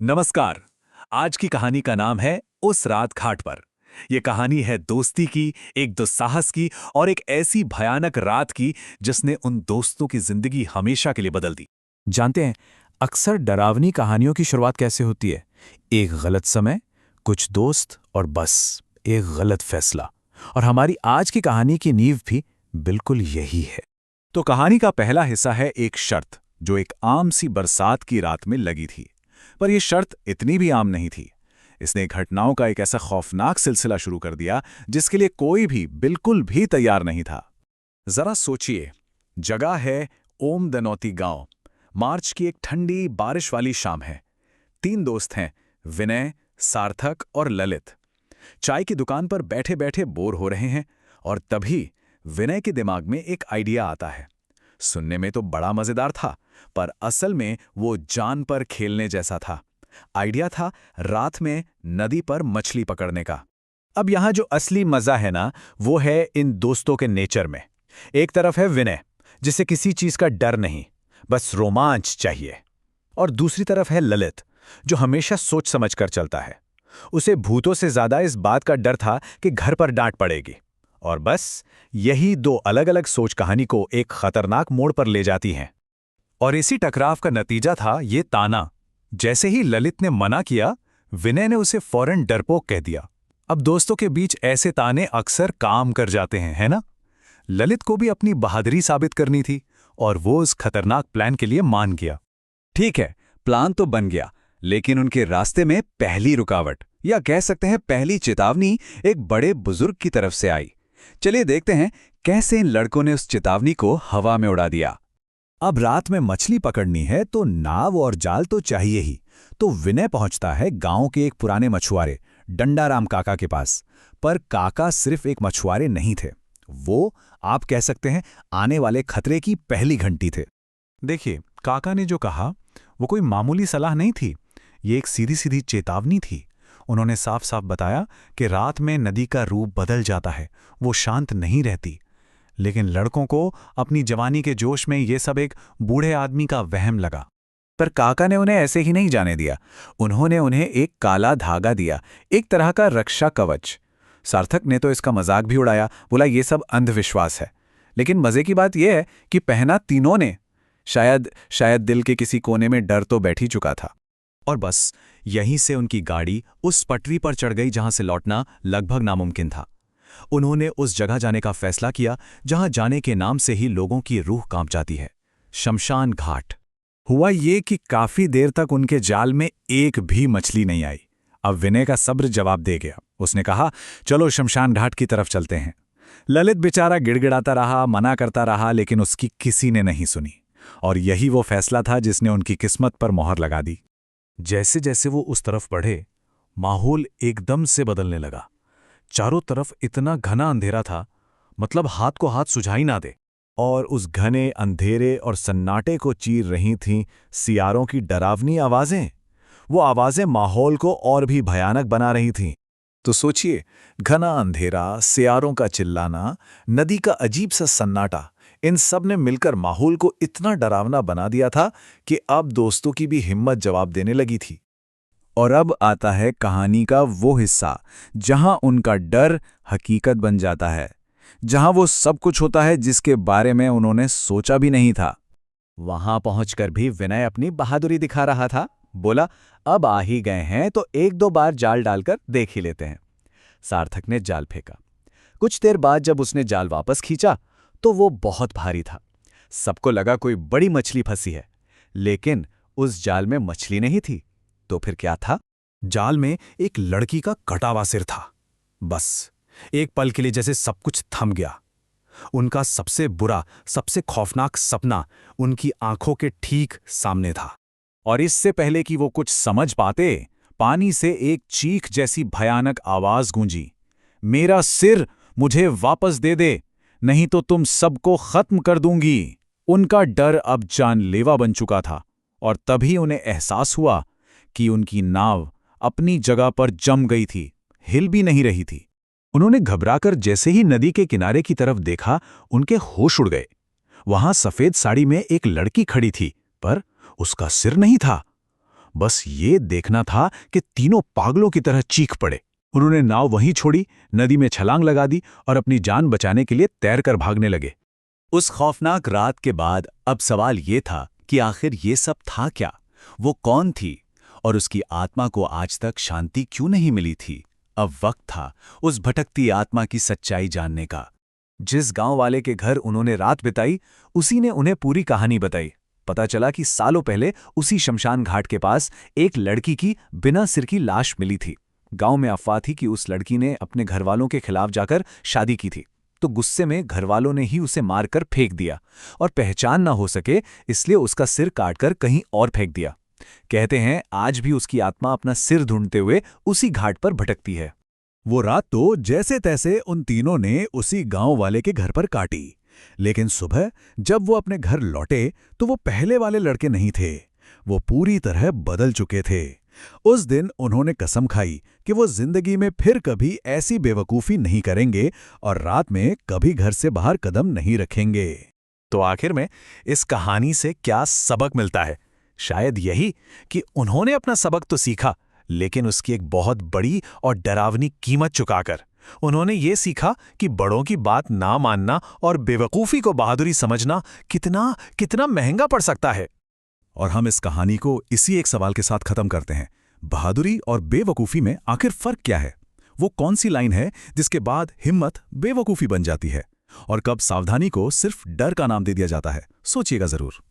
नमस्कार। आज की कहानी का नाम है उस रात घाट पर। यह कहानी है दोस्ती की, एक दुस्साहस की और एक ऐसी भयानक रात की जिसने उन दोस्तों की जिंदगी हमेशा के लिए बदल दी। जानते हैं, अक्सर डरावनी कहानियों की शुरुआत कैसे होती है? एक गलत समय, कुछ दोस्त और बस एक गलत फैसला। और हमारी आज की कहानी की नींव भी बिल्कुल यही है। तो कहानी का पहला हिस्सा है एक शर्त जो एक आम सी बरसात की रात में लगी थी। पर यह शर्त इतनी भी आम नहीं थी। इसने घटनाओं का एक ऐसा खौफनाक सिलसिला शुरू कर दिया जिसके लिए कोई भी बिल्कुल भी तैयार नहीं था। जरा सोचिए, जगह है ओम दनौती गांव। मार्च की एक ठंडी बारिश वाली शाम है। 3 दोस्त हैं, विनय, सार्थक और ललित। चाय की दुकान पर बैठे बैठे बोर हो रहे हैं और तभी विनय के दिमाग में एक आइडिया आता है। सुनने में तो बड़ा मजेदार था, पर असल में वो जान पर खेलने जैसा था। आइडिया था रात में नदी पर मछली पकड़ने का। अब यहां जो असली मजा है ना, वो है इन दोस्तों के नेचर में। एक तरफ है विनय, जिसे किसी चीज का डर नहीं, बस रोमांच चाहिए। और दूसरी तरफ है ललित, जो हमेशा सोच समझ कर चलता है। उसे भूतों से ज्यादा इस बात का डर था कि घर पर डांट पड़ेगी। और बस यही 2 अलग अलग सोच कहानी को एक खतरनाक मोड़ पर ले जाती हैं। और इसी टकराव का नतीजा था ये ताना। जैसे ही ललित ने मना किया, विनय ने उसे फौरन डरपोक कह दिया। अब दोस्तों के बीच ऐसे ताने अक्सर काम कर जाते हैं, है ना? ललित को भी अपनी बहादुरी साबित करनी थी और वो उस खतरनाक प्लान के लिए मान गया। ठीक है, प्लान तो बन गया, लेकिन उनके रास्ते में पहली रुकावट, या कह सकते हैं पहली चेतावनी, एक बड़े बुजुर्ग की तरफ से आई। चलिए देखते हैं कैसे इन लड़कों ने उस चेतावनी को हवा में उड़ा दिया। अब रात में मछली पकड़नी है तो नाव और जाल तो चाहिए ही। तो विनय पहुंचता है गांव के एक पुराने मछुआरे डंडाराम काका के पास। पर काका सिर्फ एक मछुआरे नहीं थे, वो आप कह सकते हैं आने वाले खतरे की पहली घंटी थे। देखिए, काका ने जो कहा वो कोई मामूली सलाह नहीं थी, ये एक सीधी सीधी चेतावनी थी। उन्होंने साफ साफ बताया कि रात में नदी का रूप बदल जाता है, वो शांत नहीं रहती। लेकिन लड़कों को अपनी जवानी के जोश में ये सब एक बूढ़े आदमी का वहम लगा। पर काका ने उन्हें ऐसे ही नहीं जाने दिया। उन्होंने उन्हें एक काला धागा दिया, एक तरह का रक्षा कवच। सार्थक ने तो इसका मजाक भी उड़ाया, बोला ये सब अंधविश्वास है। लेकिन मजे की बात यह है कि पहना तीनों ने। शायद दिल के किसी कोने में डर तो बैठ ही चुका था। और बस यहीं से उनकी गाड़ी उस पटरी पर चढ़ गई जहां से लौटना लगभग नामुमकिन था। उन्होंने उस जगह जाने का फैसला किया जहां जाने के नाम से ही लोगों की रूह कांप जाती है, शमशान घाट। हुआ ये कि काफी देर तक उनके जाल में एक भी मछली नहीं आई। अब विनय का सब्र जवाब दे गया। उसने कहा, चलो शमशान घाट की तरफ चलते हैं। ललित बेचारा गिड़गिड़ाता रहा, मना करता रहा, लेकिन उसकी किसी ने नहीं सुनी। और यही वो फैसला था जिसने उनकी किस्मत पर मोहर लगा दी। जैसे जैसे वो उस तरफ बढ़े, माहौल एकदम से बदलने लगा। चारों तरफ इतना घना अंधेरा था, मतलब हाथ को हाथ सुझाई ना दे। और उस घने अंधेरे और सन्नाटे को चीर रही थीं सियारों की डरावनी आवाजें। वो आवाजें माहौल को और भी भयानक बना रही थीं। तो सोचिए, घना अंधेरा, सियारों का चिल्लाना, नदी का अजीब सा सन्नाटा, इन सब ने मिलकर माहौल को इतना डरावना बना दिया था कि अब दोस्तों की भी हिम्मत जवाब देने लगी थी। और अब आता है कहानी का वो हिस्सा जहां उनका डर हकीकत बन जाता है, जहां वो सब कुछ होता है जिसके बारे में उन्होंने सोचा भी नहीं था। वहां पहुंचकर भी विनय अपनी बहादुरी दिखा रहा था। बोला, अब आ ही गए हैं तो 1-2 बार जाल डालकर देख ही लेते हैं। सार्थक ने जाल फेंका। कुछ देर बाद जब उसने जाल वापस खींचा तो वो बहुत भारी था। सबको लगा कोई बड़ी मछली फंसी है, लेकिन उस जाल में मछली नहीं थी। तो फिर क्या था? जाल में एक लड़की का कटा हुआ सिर था। बस एक पल के लिए जैसे सब कुछ थम गया। उनका सबसे बुरा, सबसे खौफनाक सपना उनकी आंखों के ठीक सामने था। और इससे पहले कि वो कुछ समझ पाते, पानी से एक चीख जैसी भयानक आवाज गूंजी, मेरा सिर मुझे वापस दे दे, नहीं तो तुम सबको खत्म कर दूंगी। उनका डर अब जानलेवा बन चुका था। और तभी उन्हें एहसास हुआ कि उनकी नाव अपनी जगह पर जम गई थी, हिल भी नहीं रही थी। उन्होंने घबराकर जैसे ही नदी के किनारे की तरफ देखा, उनके होश उड़ गए। वहां सफेद साड़ी में एक लड़की खड़ी थी, पर उसका सिर नहीं था। बस ये देखना था कि तीनों पागलों की तरह चीख पड़े। उन्होंने नाव वहीं छोड़ी, नदी में छलांग लगा दी और अपनी जान बचाने के लिए तैरकर भागने लगे। उस खौफनाक रात के बाद अब सवाल ये था कि आखिर ये सब था क्या? वो कौन थी और उसकी आत्मा को आज तक शांति क्यों नहीं मिली थी? अब वक्त था उस भटकती आत्मा की सच्चाई जानने का। जिस गांव वाले के घर उन्होंने रात बिताई, उसी ने उन्हें पूरी कहानी बताई। पता चला कि सालों पहले उसी शमशान घाट के पास एक लड़की की बिना सिर की लाश मिली थी। गांव में अफवाह थी कि उस लड़की ने अपने घरवालों के खिलाफ जाकर शादी की थी, तो गुस्से में घरवालों ने ही उसे मारकर फेंक दिया और पहचान ना हो सके इसलिए उसका सिर काटकर कहीं और फेंक दिया। कहते हैं आज भी उसकी आत्मा अपना सिर ढूंढते हुए उसी घाट पर भटकती है। वो रात तो जैसे तैसे उन तीनों ने उसी गांव वाले के घर पर काटी, लेकिन सुबह जब वो अपने घर लौटे तो वो पहले वाले लड़के नहीं थे। वो पूरी तरह बदल चुके थे। उस दिन उन्होंने कसम खाई कि वो जिंदगी में फिर कभी ऐसी बेवकूफ़ी नहीं करेंगे और रात में कभी घर से बाहर कदम नहीं रखेंगे। तो आखिर में इस कहानी से क्या सबक मिलता है? शायद यही कि उन्होंने अपना सबक तो सीखा, लेकिन उसकी एक बहुत बड़ी और डरावनी कीमत चुकाकर। उन्होंने ये सीखा कि बड़ों की बात ना मानना और बेवकूफ़ी को बहादुरी समझना कितना कितना महंगा पड़ सकता है। और हम इस कहानी को इसी एक सवाल के साथ खत्म करते हैं। बहादुरी और बेवकूफ़ी में आखिर फ़र्क क्या है? वो कौन सी लाइन है जिसके बाद हिम्मत बेवकूफ़ी बन जाती है? और कब सावधानी को सिर्फ डर का नाम दे दिया जाता है? सोचिएगा ज़रूर।